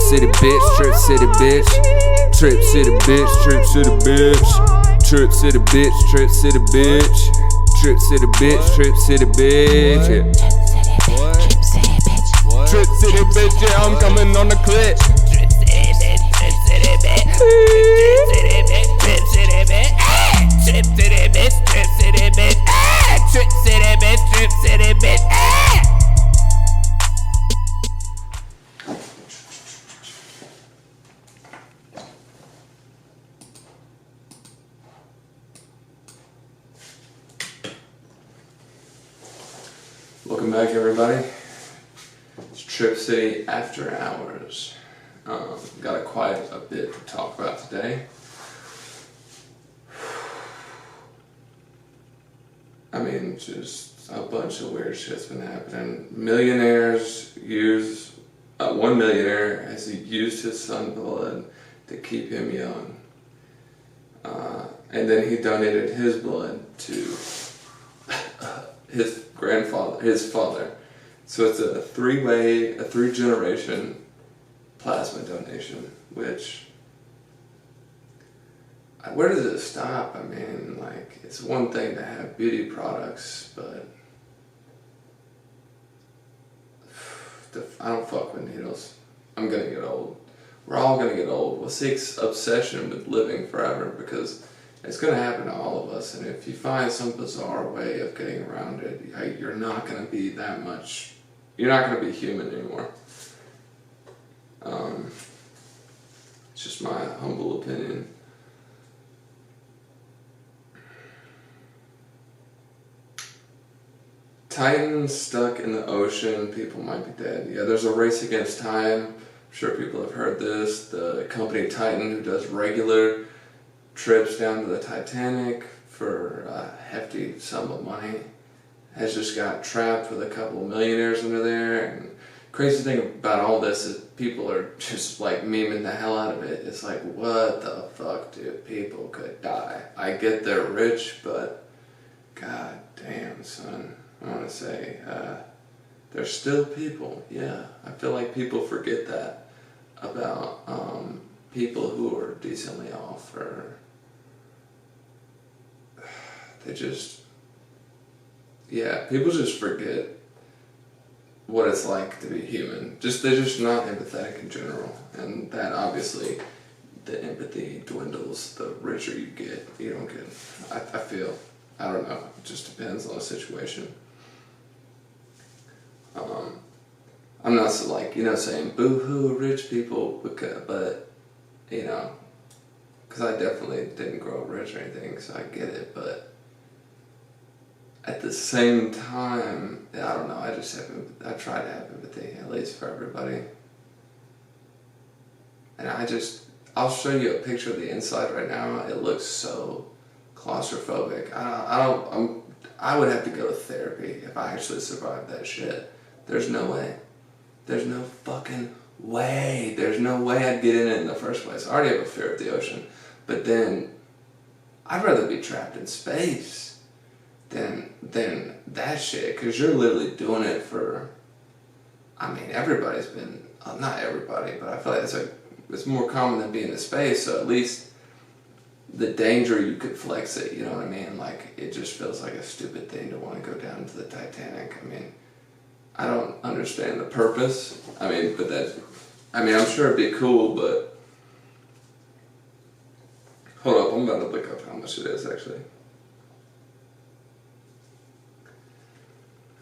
city bitch, trip city bitch. Trip city bitch, trip city bitch. Trip city bitch, trip city bitch. Trip city bitch, trip city bitch. Yeah. Trip city bitch, yeah, I'm coming on the clip. Trip city bitch, trip city bitch. Trip city bitch, trip city bitch. Trip city bitch, trip city bitch. Trip city bitch, trip city bitch. Welcome back, everybody. It's Trip City After Hours. Got quite a bit to talk about today. I mean, just a bunch of weird shit's been happening. Millionaires use, one millionaire has used his son's blood to keep him young. And then he donated his blood to his father. So it's a three-generation plasma donation, which, where does it stop? I mean, like, it's one thing to have beauty products, but I don't fuck with needles. I'm gonna get old. We're all gonna get old. What's the obsession with living forever? Because it's gonna happen to all of us, and if you find some bizarre way of getting around it, you're not gonna be that much. You're not gonna be human anymore. It's just my humble opinion. Titan stuck in the ocean, people might be dead. Yeah, there's a race against time. I'm sure people have heard this. The company Titan, who does regular trips down to the Titanic for a hefty sum of money, has just got trapped with a couple of millionaires under there. And crazy thing about all this is people are just like memeing the hell out of it. It's like, what the fuck, dude? People could die. I get they're rich, but god damn, son. I want to say, they're still people. Yeah, I feel like people forget that about people who are decently off, or they just, yeah, people just forget what it's like to be human. They're just not empathetic in general, and that obviously, the empathy dwindles the richer you get. You don't get, I feel, I don't know, it just depends on the situation. I'm not so like, saying boo-hoo rich people, but, because I definitely didn't grow up rich or anything, so I get it, but at the same time, I don't know, I try to have empathy, at least for everybody. And I'll show you a picture of the inside right now. It looks so claustrophobic. I would have to go to therapy if I actually survived that shit. There's no way. There's no fucking way. There's no way I'd get in it in the first place. I already have a fear of the ocean. But then, I'd rather be trapped in space than that shit. Because you're literally doing it for, I mean, everybody's been, not everybody, but I feel like it's more common than being in space. So at least the danger, you could flex it, you know what I mean? Like, it just feels like a stupid thing to want to go down to the Titanic. I mean, I don't understand the purpose. I mean, I'm sure it'd be cool, but hold up, I'm about to look up how much it is actually.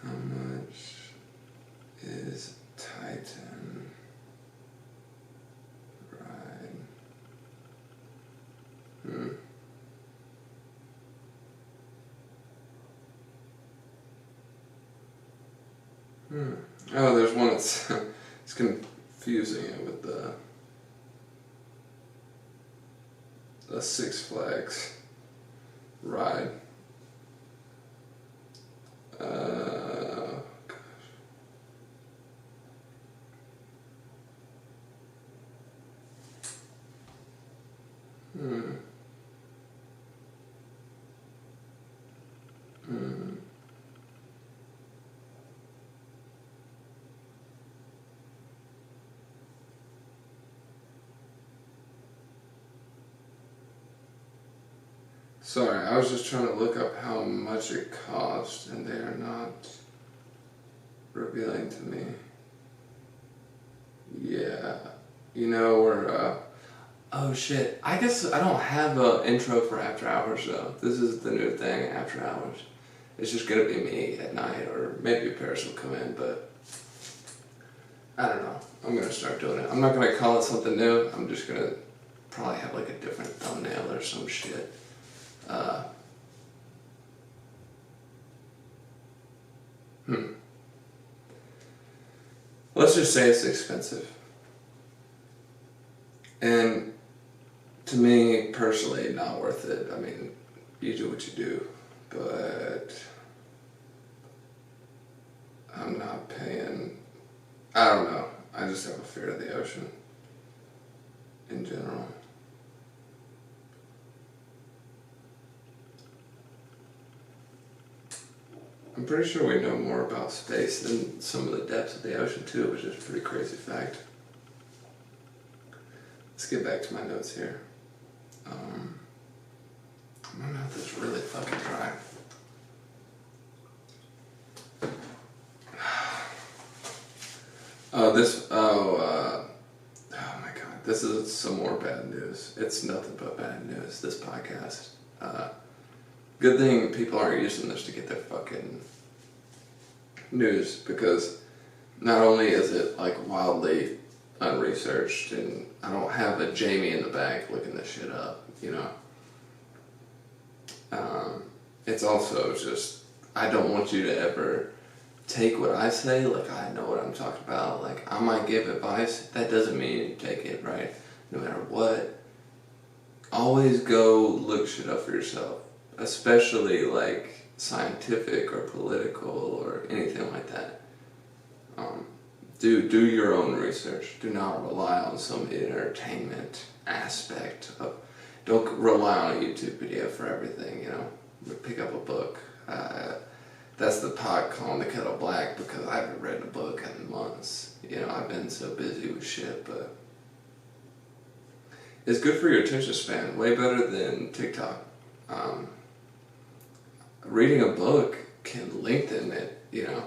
How much is Titan ride? Oh, there's one that's it's confusing it with the Six Flags ride. Gosh. Sorry, I was just trying to look up how much it cost, and they are not revealing to me. Yeah, you know, we're, oh shit, I guess I don't have an intro for After Hours though. This is the new thing, After Hours. It's just gonna be me at night, or maybe Paris will come in, but I don't know. I'm gonna start doing it. I'm not gonna call it something new, I'm just gonna probably have like a different thumbnail or some shit. Let's just say it's expensive. And to me, personally, not worth it. I mean, you do what you do, but I'm not paying, I don't know. I just have a fear of the ocean in general. I'm pretty sure we know more about space than some of the depths of the ocean too, which is a pretty crazy fact. Let's get back to my notes here. My mouth is really fucking dry. Oh my god, this is some more bad news. It's nothing but bad news, this podcast. Good thing people aren't using this to get their fucking news, because not only is it like wildly unresearched, and I don't have a Jamie in the back looking this shit up, you know. It's also just, I don't want you to ever take what I say like I know what I'm talking about. Like, I might give advice, that doesn't mean you take it, right? No matter what. Always go look shit up for yourself, especially like scientific or political or anything like that. Do your own research. Do not rely on some entertainment aspect of. Don't rely on a YouTube video for everything. You know, pick up a book. That's the pot calling the kettle black, because I haven't read a book in months. You know, I've been so busy with shit, but it's good for your attention span. Way better than TikTok. Reading a book can lengthen it. You know.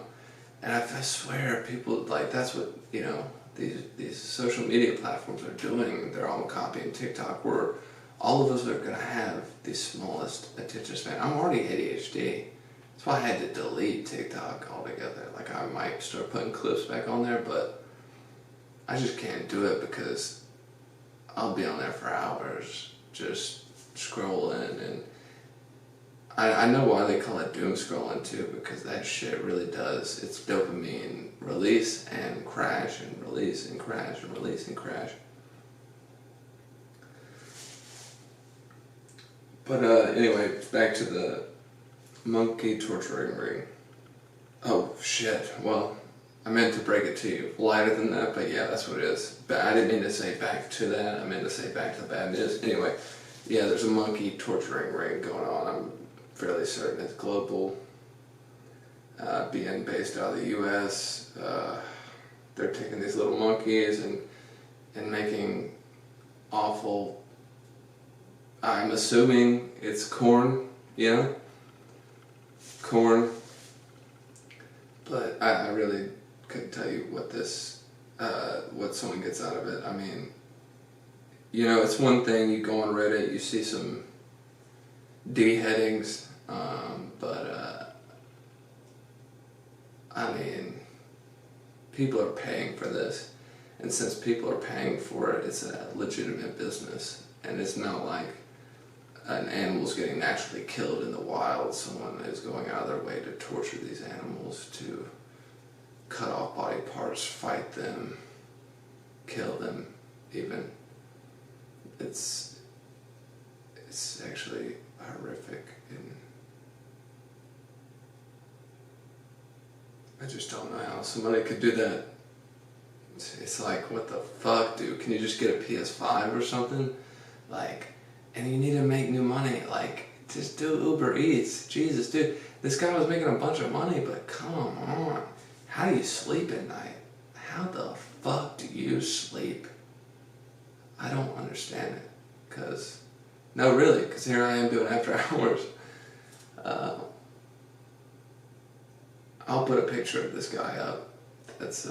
And I swear, people, like, that's what, you know, these social media platforms are doing. They're all copying TikTok, where all of us are going to have the smallest attention span. I'm already ADHD. That's why I had to delete TikTok altogether. Like, I might start putting clips back on there, but I just can't do it, because I'll be on there for hours just scrolling. And I know why they call it doom scrolling too, because that shit really does. It's dopamine release and crash and release and crash and release and crash. But anyway, back to the monkey torturing ring. Oh shit, well, I meant to break it to you. Lighter than that, but yeah, that's what it is. But I didn't mean to say back to that, I meant to say back to the bad news. Anyway, yeah, there's a monkey torturing ring going on. I'm fairly certain it's global, being based out of the US. They're taking these little monkeys and making awful, I'm assuming it's corn, you know? Corn. But I really couldn't tell you what this, what someone gets out of it. I mean, you know, it's one thing, you go on Reddit, you see some beheadings, but I mean, people are paying for this, and since people are paying for it, it's a legitimate business, and it's not like an animal's getting naturally killed in the wild. Someone is going out of their way to torture these animals, to cut off body parts, fight them, kill them even. It's actually horrific, and I just don't know how somebody could do that. It's like, what the fuck, dude? Can you just get a PS5 or something? Like, and you need to make new money. Like, just do Uber Eats. Jesus, dude. This guy was making a bunch of money, but come on. How do you sleep at night? How the fuck do you sleep? I don't understand it, because No, really, because here I am doing after hours. I'll put a picture of this guy up. That's,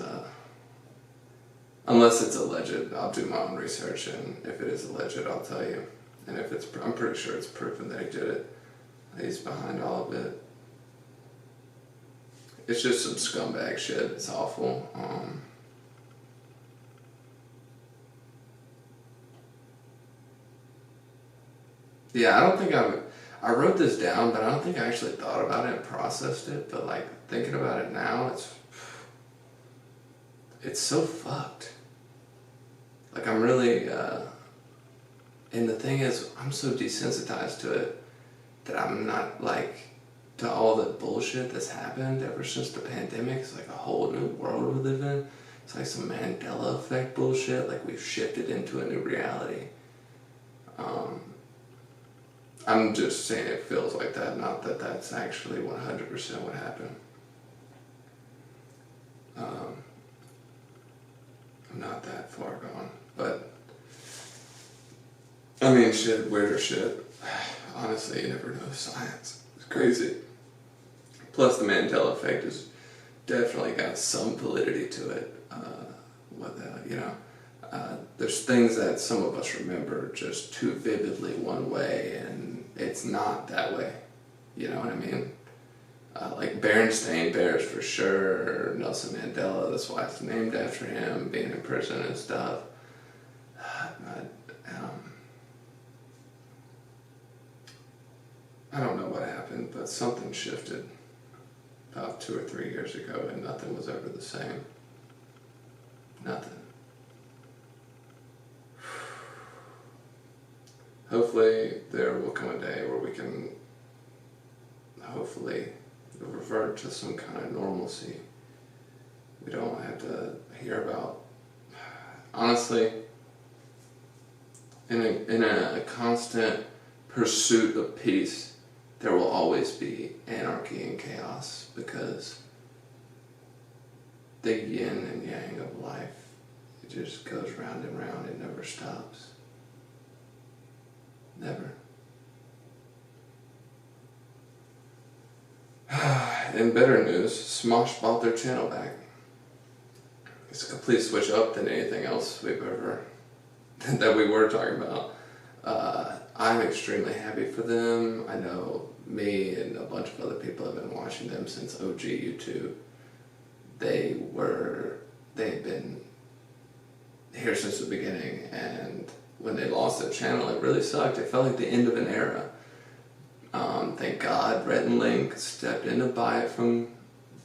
unless it's alleged, I'll do my own research, and if it is alleged, I'll tell you. And if it's, I'm pretty sure it's proven that he did it. He's behind all of it. It's just some scumbag shit. It's awful. Yeah, I don't think I wrote this down, but I don't think I actually thought about it and processed it. But like thinking about it now, it's so fucked. Like I'm really, and the thing is, I'm so desensitized to it that I'm not like, to all the bullshit that's happened ever since the pandemic. It's like a whole new world we live in. It's like some Mandela effect bullshit, like we've shifted into a new reality. I'm just saying it feels like that, not that that's actually 100% what happened. I'm not that far gone, but I mean, shit, weirder shit. Honestly, you never know science. It's crazy. Plus, the Mandela effect has definitely got some validity to it. There's things that some of us remember just too vividly one way, and it's not that way. You know what I mean? Like Berenstain Bears for sure, Nelson Mandela, that's why it's named after him, being in prison and stuff. I don't know what happened, but something shifted about 2 or 3 years ago, and nothing was ever the same. Nothing. Hopefully there will come a day where we can hopefully revert to some kind of normalcy. We don't have to hear about, honestly, in a constant pursuit of peace, there will always be anarchy and chaos, because the yin and yang of life, it just goes round and round, it never stops. Never. In better news, Smosh bought their channel back. It's a complete switch up than anything else we've ever, that we were talking about. I'm extremely happy for them. I know me and a bunch of other people have been watching them since OG YouTube. They've been here since the beginning, and when they lost their channel, it really sucked. It felt like the end of an era. Thank God Rhett and Link stepped in to buy it from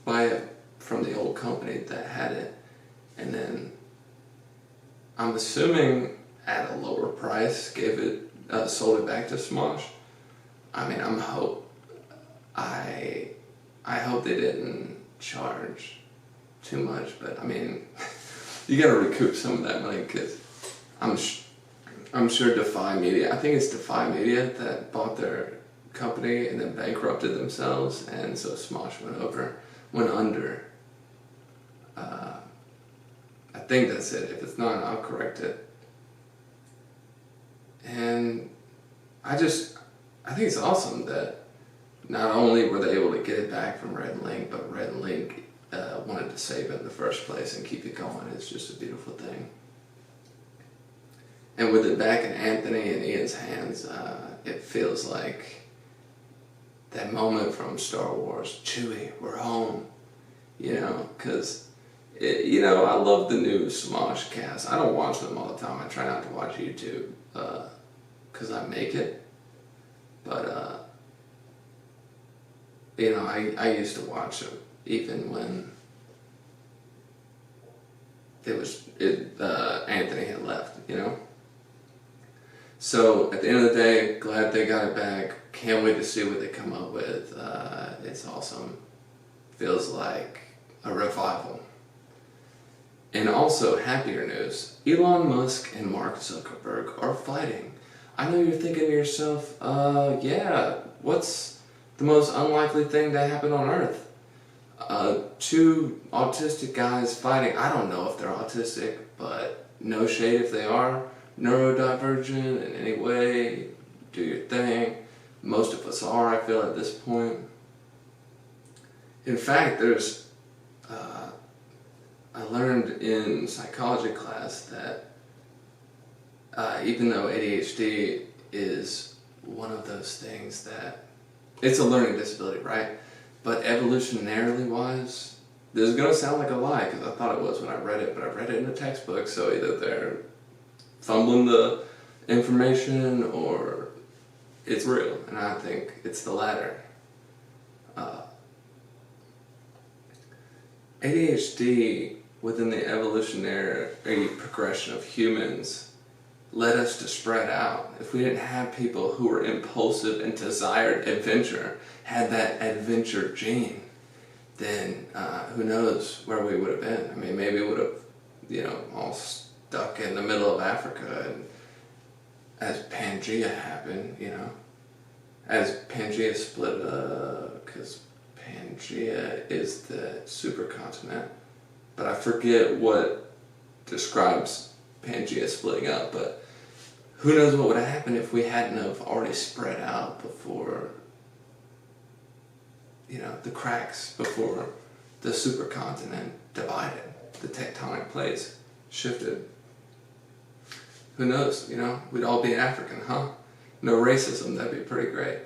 the old company that had it, and then I'm assuming at a lower price sold it back to Smosh. I mean, I hope they didn't charge too much, but I mean, you gotta recoup some of that money, because I'm sure Defy Media, I think it's Defy Media that bought their company and then bankrupted themselves, and so Smosh went under. I think that's it. If it's not, I'll correct it. And I think it's awesome that not only were they able to get it back from Red and Link, but Red and Link wanted to save it in the first place and keep it going. It's just a beautiful thing. And with it back in Anthony and Ian's hands, it feels like that moment from Star Wars, Chewie, we're home. You know, because, I love the new Smosh cast. I don't watch them all the time. I try not to watch YouTube because I make it. But, I used to watch them even when Anthony had left, So at the end of the day, glad they got it back. Can't wait to see what they come up with. It's awesome. Feels like a revival. And also, happier news, Elon Musk and Mark Zuckerberg are fighting. I know you're thinking to yourself, what's the most unlikely thing that happened on Earth? Two autistic guys fighting. I don't know if they're autistic, but no shade if they are. Neurodivergent in any way, do your thing. Most of us are, I feel, at this point. In fact, I learned in psychology class that even though ADHD is one of those things that, it's a learning disability, right? But evolutionarily wise, this is going to sound like a lie because I thought it was when I read it, but I read it in a textbook, so either they're fumbling the information or it's real, and I think it's the latter. ADHD within the evolutionary progression of humans led us to spread out. If we didn't have people who were impulsive and desired adventure, had that adventure gene, then who knows where we would have been. I mean, maybe we would have, all stuck in the middle of Africa, and as Pangea happened, as Pangea split up, because Pangea is the supercontinent, but I forget what describes Pangea splitting up, but who knows what would have happened if we hadn't have already spread out before, the cracks, before the supercontinent divided, the tectonic plates shifted. Who knows, we'd all be African, huh? No racism, that'd be pretty great,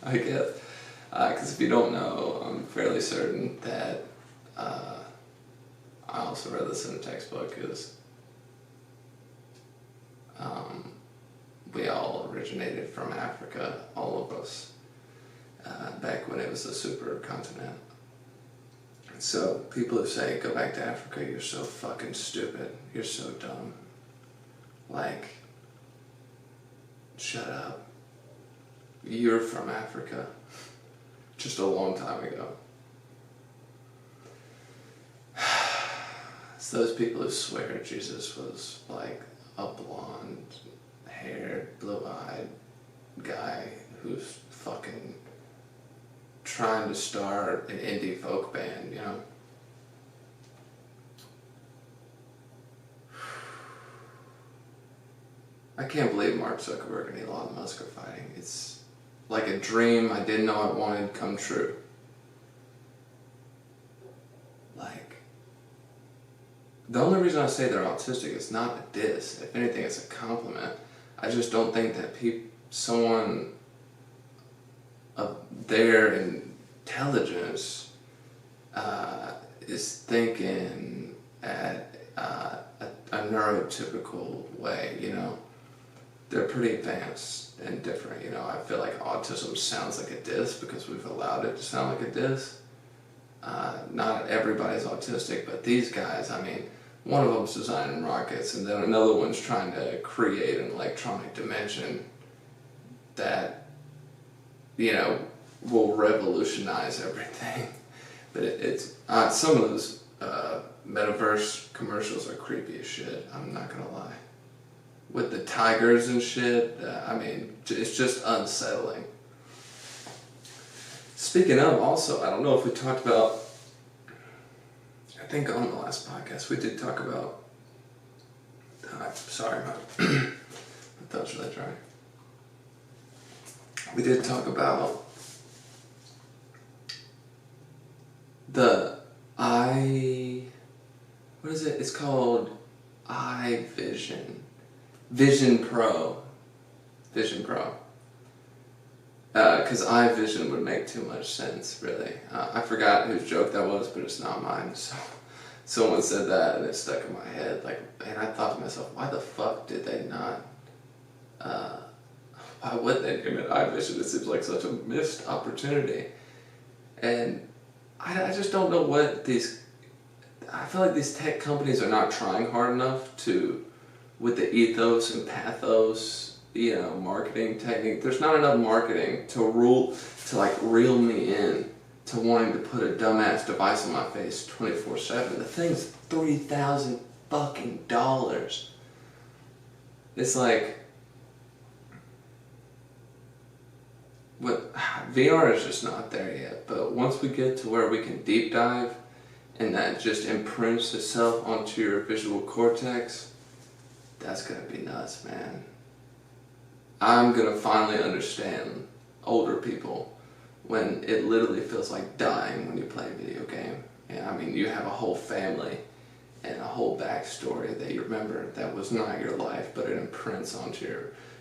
I guess. Because if you don't know, I'm fairly certain that, I also read this in a textbook, is we all originated from Africa, all of us, back when it was a supercontinent. So people who say, go back to Africa, you're so fucking stupid, you're so dumb. Like, shut up. You're from Africa. Just a long time ago. It's those people who swear Jesus was like a blonde-haired, blue-eyed guy who's fucking trying to start an indie folk band, I can't believe Mark Zuckerberg and Elon Musk are fighting. It's like a dream I didn't know I wanted come true. Like, the only reason I say they're autistic is not a diss. If anything, it's a compliment. I just don't think that someone of their intelligence is thinking at a neurotypical way, They're pretty advanced and different, I feel like autism sounds like a diss because we've allowed it to sound like a diss. Not everybody's autistic, but these guys, one of them's designing rockets, and then another one's trying to create an electronic dimension that, will revolutionize everything. But it's some of those metaverse commercials are creepy as shit, I'm not gonna lie. With the tigers and shit, it's just unsettling. Speaking of, also, I don't know if we talked about, I think on the last podcast we did talk about, sorry, my throat's really dry. We did talk about the what is it? It's called Vision Pro. Because iVision would make too much sense, really. I forgot whose joke that was, but it's not mine. So someone said that and it stuck in my head. And I thought to myself, why the fuck did they not? Why would they name it iVision? It seems like such a missed opportunity. And I just don't know what I feel like these tech companies are not trying hard enough with the ethos and pathos, marketing technique. There's not enough marketing to reel me in to wanting to put a dumbass device on my face 24/7. The thing's $3,000 fucking dollars. It's like, VR is just not there yet. But once we get to where we can deep dive, and that just imprints itself onto your visual cortex, that's gonna be nuts, man. I'm gonna finally understand older people when it literally feels like dying when you play a video game. And I mean, you have a whole family and a whole backstory that you remember that was not your life, but it imprints onto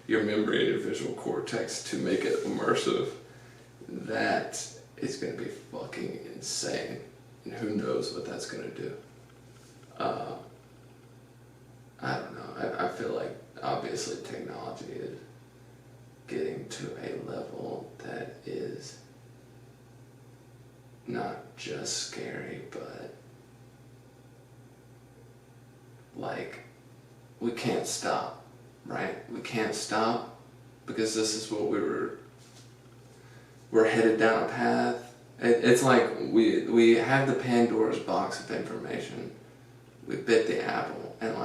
your memory and your visual cortex to make it immersive. That is going to be fucking insane, and who knows what that's going to do. I don't know. I feel like obviously technology is getting to a level that is not just scary, but like, we can't stop, right? We can't stop because this is what we're headed down a path. It's like we have the Pandora's box of information. We bit the apple, and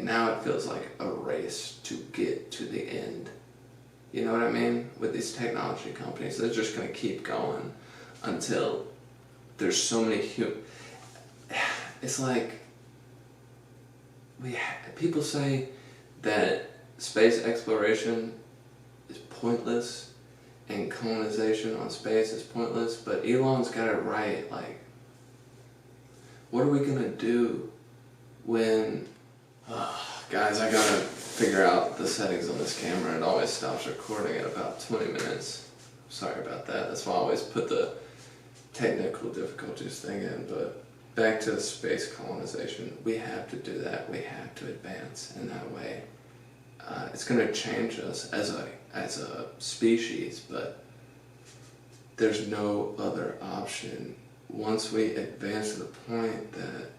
now it feels like a race to get to the end. You know what I mean? With these technology companies, they're just gonna keep going until there's so many it's like people say that space exploration is pointless and colonization on space is pointless, but Elon's got it right. Like, what are we gonna do when... guys, I gotta figure out the settings on this camera. It always stops recording at about 20 minutes. Sorry about that. That's why I always put the technical difficulties thing in, but back to space colonization. We have to do that. We have to advance in that way. It's going to change us as a species, but there's no other option. Once we advance to the point that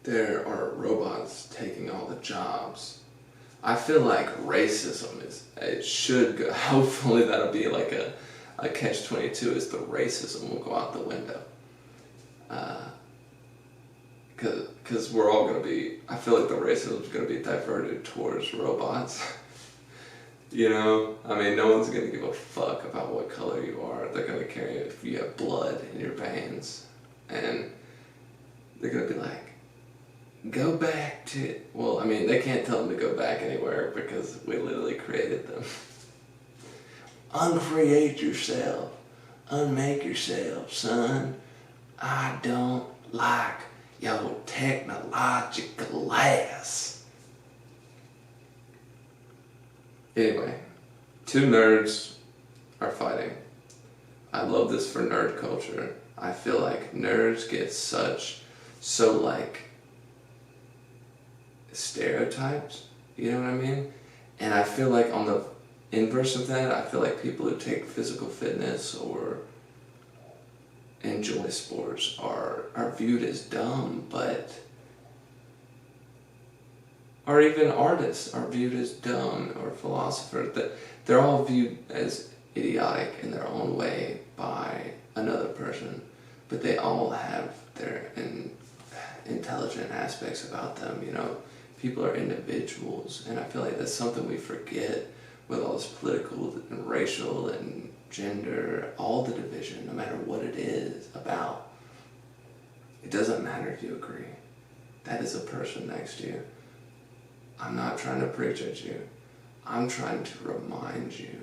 there are robots taking all the jobs, I feel like racism it should go. Hopefully that'll be like a catch-22 is the racism will go out the window. Because we're all going to be, I feel like the racism is going to be diverted towards robots. You know? I mean, no one's going to give a fuck about what color you are. They're going to care if you have blood in your veins. And they're going to be like, go back to... Well, I mean, they can't tell them to go back anywhere because we literally created them. Uncreate yourself. Unmake yourself, son. I don't like your technological ass. Anyway, two nerds are fighting. I love this for nerd culture. I feel like nerds get so like stereotypes, you know what I mean? And I feel like on the inverse of that, I feel like people who take physical fitness or enjoy sports are viewed as dumb, or even artists are viewed as dumb, or philosophers, that they're all viewed as idiotic in their own way by another person, but they all have their intelligent aspects about them, you know? People are individuals, and I feel like that's something we forget with all this political and racial and gender, all the division, no matter what it is about. It doesn't matter if you agree. That is a person next to you. I'm not trying to preach at you. I'm trying to remind you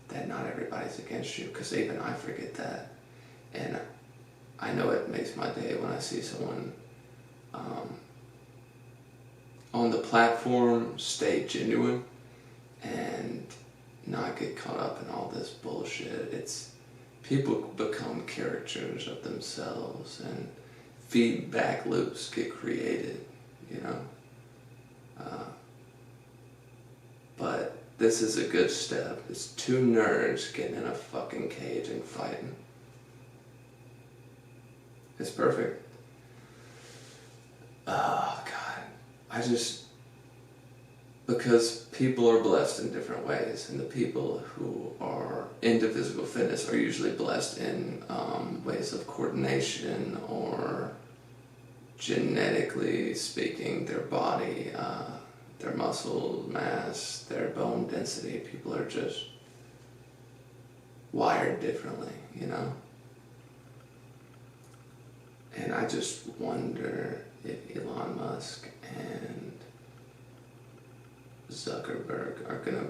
that not everybody's against you, because even I forget that. And I know it makes my day when I see someone on the platform stay genuine and not get caught up in all this bullshit. It's people become caricatures of themselves, and feedback loops get created, you know. But this is a good step. It's two nerds getting in a fucking cage and fighting. It's perfect. Oh God, because people are blessed in different ways, and the people who are into physical fitness are usually blessed in ways of coordination, or genetically speaking, their body, their muscle mass, their bone density. People are just wired differently, you know? And I just wonder if Elon Musk and Zuckerberg are gonna,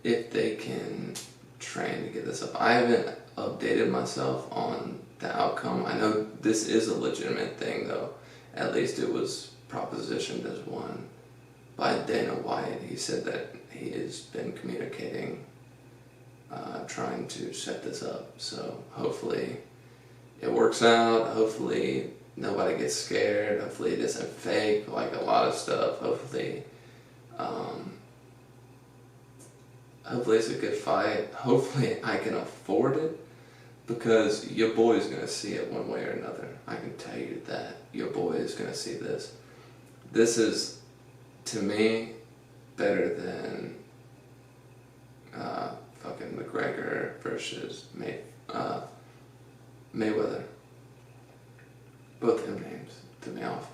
if they can train to get this up. I haven't updated myself on the outcome. I know this is a legitimate thing though. At least it was propositioned as one by Dana White. He said that he has been communicating, trying to set this up. So hopefully it works out. Hopefully nobody gets scared. Hopefully it isn't fake like a lot of stuff. Hopefully it's a good fight. Hopefully I can afford it, because your boy is going to see it one way or another. I can tell you that. Your boy is going to see this. This is, to me, better than fucking McGregor versus Mayweather. Both them names threw me off.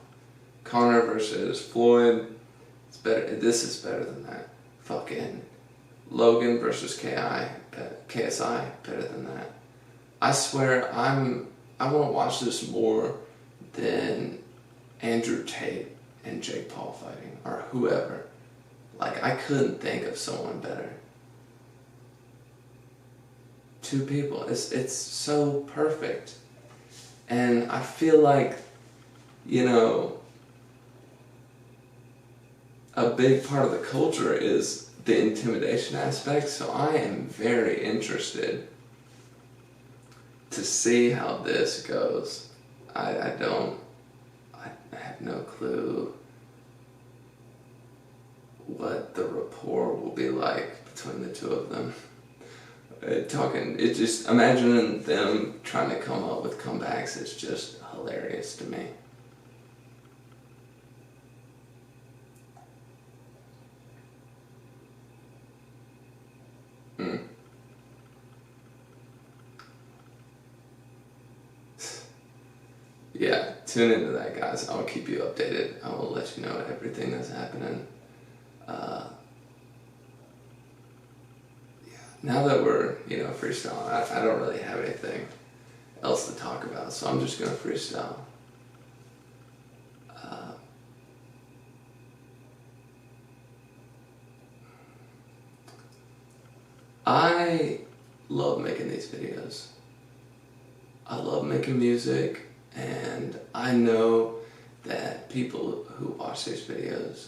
Conor versus Floyd. It's better. This is better than that. Fucking Logan versus KSI. Better than that. I swear I won't watch this more than Andrew Tate and Jake Paul fighting, or whoever. Like, I couldn't think of someone better. Two people. It's so perfect. And I feel like, you know, a big part of the culture is the intimidation aspect, so I am very interested to see how this goes. I have no clue what the rapport will be like between the two of them. Just imagining them trying to come up with comebacks is just hilarious to me. Yeah, tune into that, guys. I'll keep you updated. I will let you know everything that's happening. Now that we're, freestyling, I don't really have anything else to talk about, so I'm just going to freestyle. I love making these videos. I love making music, and I know that people who watch these videos,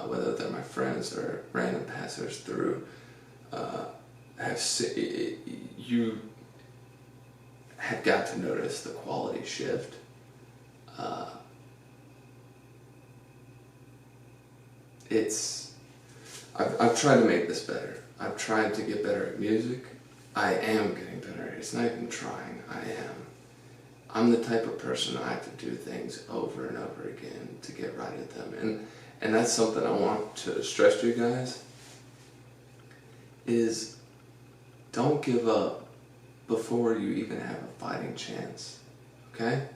whether they're my friends or random passers through, you have got to notice the quality shift. I've tried to make this better. I've tried to get better at music. I am getting better. It's not even trying. I am. I'm the type of person I have to do things over and over again to get right at them. And that's something I want to stress to you guys, is don't give up before you even have a fighting chance, okay?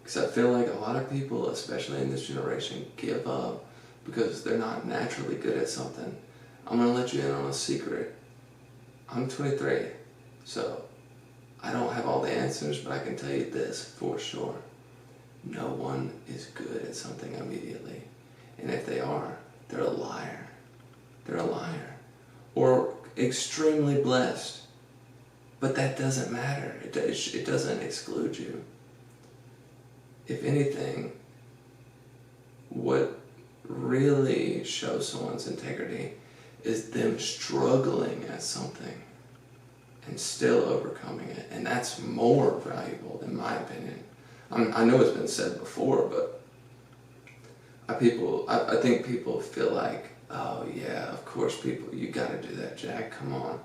Because I feel like a lot of people, especially in this generation, give up because they're not naturally good at something. I'm going to let you in on a secret. I'm 23, so I don't have all the answers, but I can tell you this for sure. No one is good at something immediately. And if they are, they're a liar. They're a liar. Or extremely blessed. But that doesn't matter. It doesn't exclude you. If anything, what really shows someone's integrity is them struggling at something and still overcoming it. And that's more valuable, in my opinion. I know it's been said before, but I think people feel like, oh yeah, of course you gotta do that, Jack, come on.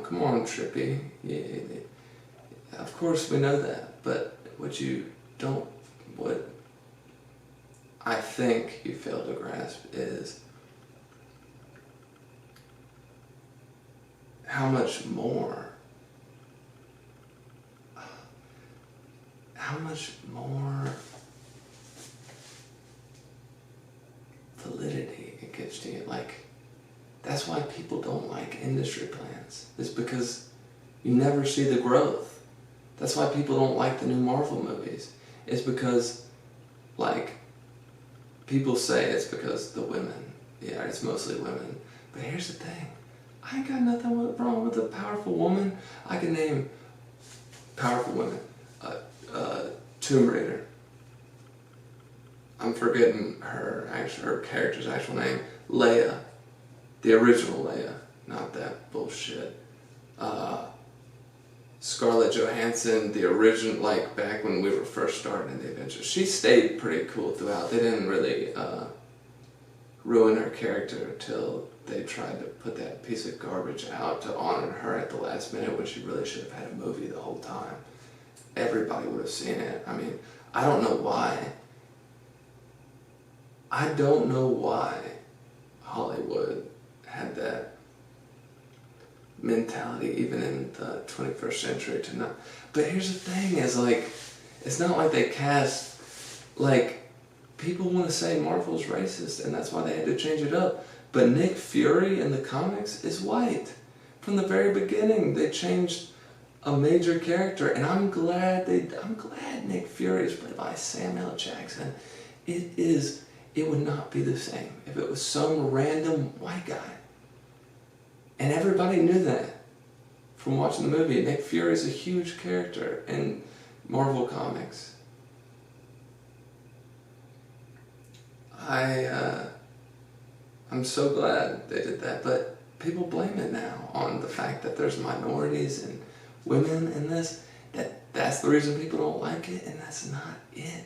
Come on, Trippy. Yeah, of course we know that, but what I think you fail to grasp is how much more validity it gives to you. Like, that's why people don't like industry plans. It's because you never see the growth. That's why people don't like the new Marvel movies. It's because, like, people say it's because the women. Yeah, it's mostly women. But here's the thing. I ain't got nothing wrong with a powerful woman. I can name powerful women. Tomb Raider. I'm forgetting her character's actual name. Leia. The original Leia. Not that bullshit. Scarlett Johansson, the original, like back when we were first starting in the Avengers. She stayed pretty cool throughout. They didn't really ruin her character until they tried to put that piece of garbage out to honor her at the last minute when she really should have had a movie the whole time. Everybody would have seen it. I mean, I don't know why. I don't know why Hollywood had that mentality even in the 21st century to not. But here's the thing is like, it's not like they cast, like, people want to say Marvel's racist and that's why they had to change it up. But Nick Fury in the comics is white. From the very beginning, they changed a major character, and I'm glad Nick Fury is played by Samuel L. Jackson. It would not be the same if it was some random white guy. And everybody knew that from watching the movie. Nick Fury is a huge character in Marvel Comics. I'm so glad they did that, but people blame it now on the fact that there's minorities and women in this. That's the reason people don't like it, and that's not it.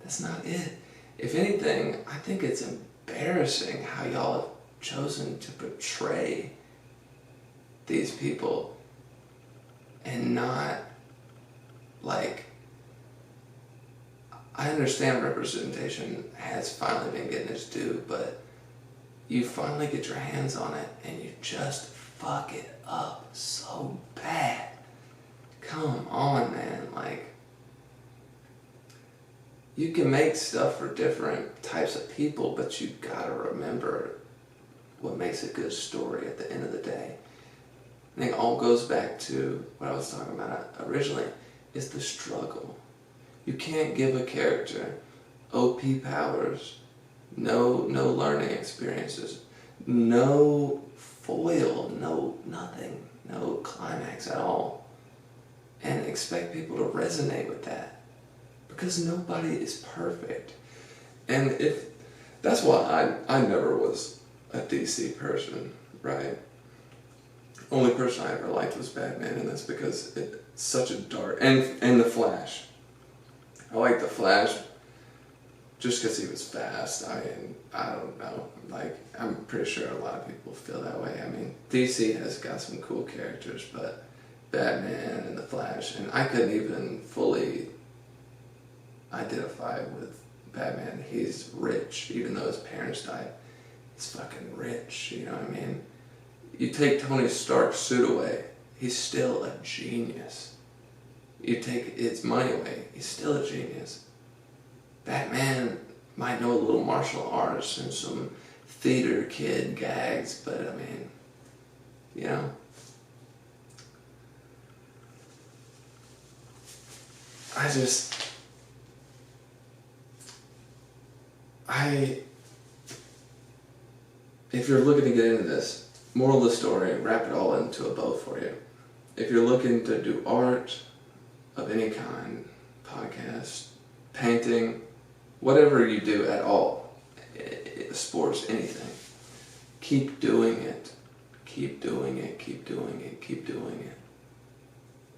That's not it. If anything, I think it's embarrassing how y'all have chosen to portray these people and not, like, I understand representation has finally been getting its due, but you finally get your hands on it and you just fuck it up so bad. Come on, man. Like, you can make stuff for different types of people, but you gotta remember what makes a good story at the end of the day. I think it all goes back to what I was talking about originally, is the struggle. You can't give a character OP powers, no learning experiences, no foil, no nothing, no climax at all, and expect people to resonate with that, because nobody is perfect. And that's why I never was a DC person, right? Only person I ever liked was Batman, and that's because it's such a dark, and the Flash. I like the Flash just because he was fast. I mean, I don't know. Like, I'm pretty sure a lot of people feel that way. I mean, DC has got some cool characters, but Batman and the Flash, and I couldn't even fully identify with Batman. He's rich, even though his parents died. He's fucking rich, you know what I mean? You take Tony Stark's suit away, he's still a genius. You take his money away, he's still a genius. Batman might know a little martial arts and some theater kid gags, but I mean, you know. If you're looking to get into this, moral of the story, wrap it all into a bow for you. If you're looking to do art of any kind, podcast, painting, whatever you do at all, sports, anything, keep doing it. Keep doing it, keep doing it, keep doing it.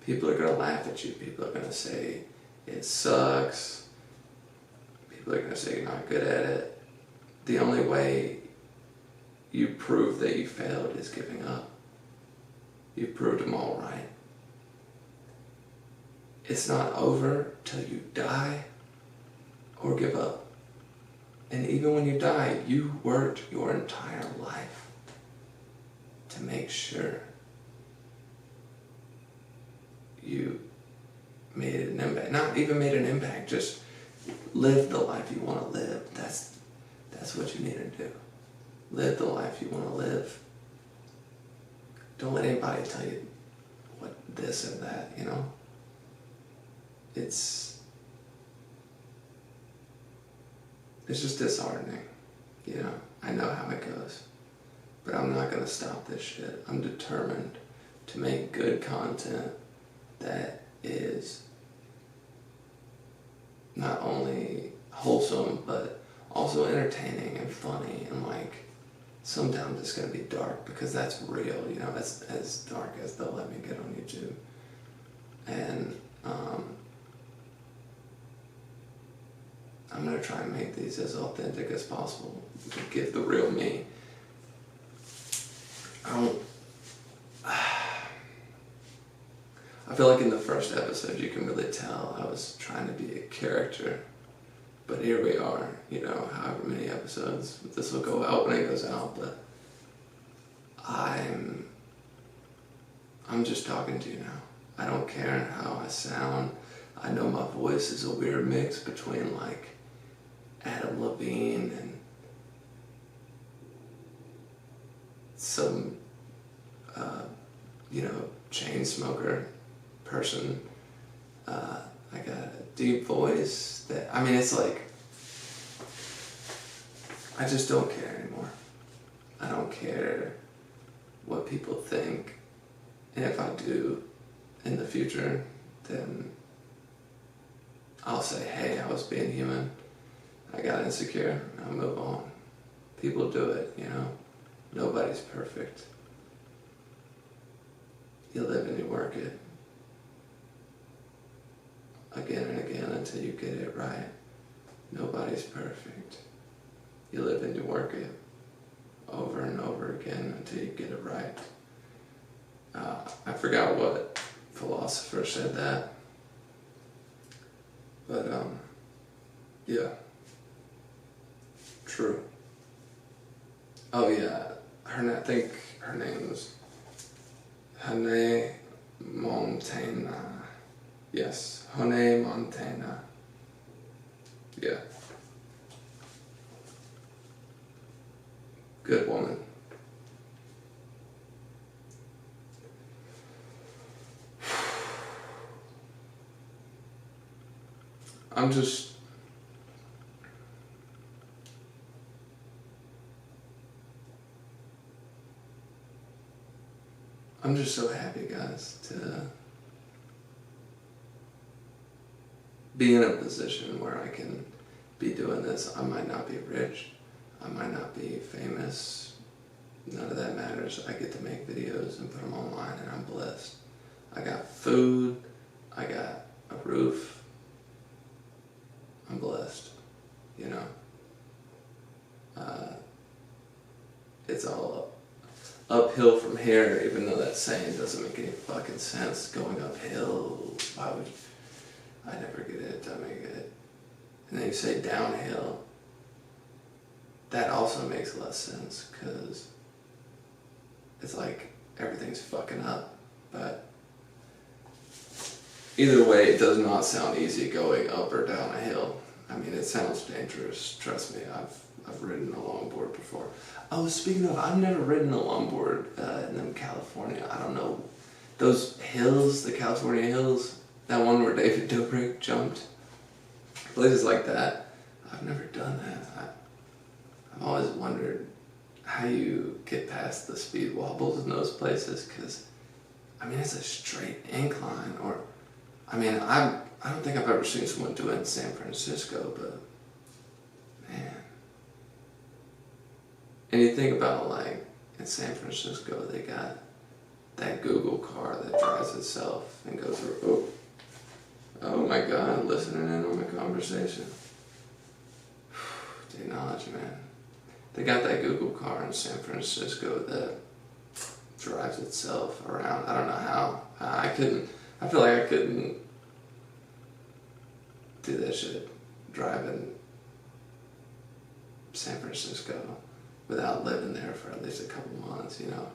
People are going to laugh at you. People are going to say it sucks. People are going to say you're not good at it. The only way you prove that you failed is giving up. You proved them all right. It's not over till you die or give up. And even when you die, you worked your entire life to make sure you made an impact. Not even made an impact, just live the life you want to live. That's what you need to do. Live the life you want to live. Don't let anybody tell you what this and that, you know? it's just disheartening. You know, I know how it goes. But I'm not going to stop this shit. I'm determined to make good content that is not only wholesome, but also entertaining and funny, and like, sometimes it's going to be dark, because that's real, you know, as dark as they'll let me get on YouTube. And I'm going to try and make these as authentic as possible, to give the real me. I feel like in the first episode you can really tell I was trying to be a character, but here we are, you know, however many episodes. This will go out when it goes out, but I'm just talking to you now. I don't care how I sound. I know my voice is a weird mix between like Adam Levine and some, you know, chain smoker person. I got a deep voice that, I mean, it's like, I just don't care anymore. I don't care what people think. And if I do in the future, then I'll say, hey, I was being human. I got insecure, and I'll move on. People do it, you know. Nobody's perfect. You live and you work it. Again and again until you get it right. Nobody's perfect. You live and you work it over and over again until you get it right. I forgot what philosopher said that. But, yeah. True. Oh yeah, I think her name was Hannah Montana. Yes, Hannah Montana. Yeah. Good woman. I'm just so happy, guys, to be in a position where I can be doing this. I might not be rich. I might not be famous. None of that matters. I get to make videos and put them online, and I'm blessed. I got food. I got a roof. I'm blessed, you know. It's all uphill from here, even though that saying doesn't make any fucking sense. Going uphill, why would I never get it? I make it. And then you say downhill. That also makes less sense, because it's like everything's fucking up. But either way, it does not sound easy going up or down a hill. I mean, it sounds dangerous. Trust me, I've ridden a longboard before. Oh, speaking of, I've never ridden a longboard in California. I don't know. Those hills, the California hills, that one where David Dobrik jumped, places like that, I've never done that. I've always wondered how you get past the speed wobbles in those places, because, I mean, it's a straight incline, or, I mean, I don't think I've ever seen someone do it in San Francisco, but, man. And you think about, like, in San Francisco, they got that Google car that drives itself and goes through, oh my God, listening in on the conversation. Technology, man. They got that Google car in San Francisco that drives itself around. I don't know how. I feel like I couldn't do that shit driving San Francisco without living there for at least a couple months, you know.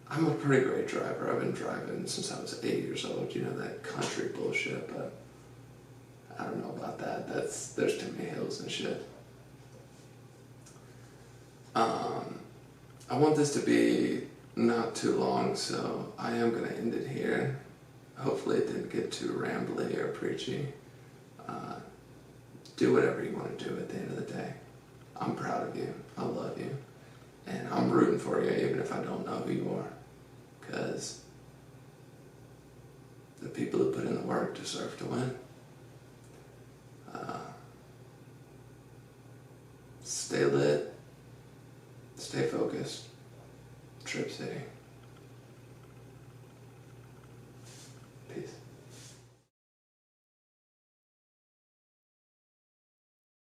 I'm a pretty great driver. I've been driving since I was 8 years old, you know, that country bullshit, but I don't know about that. There's too many hills and shit. I want this to be not too long, so I am going to end it here. Hopefully it didn't get too rambly or preachy. do whatever you want to do at the end of the day. I'm proud of you. I love you. And I'm rooting for you even if I don't know who you are. Because the people who put in the work deserve to win. Stay lit. Stay focused. Trip City.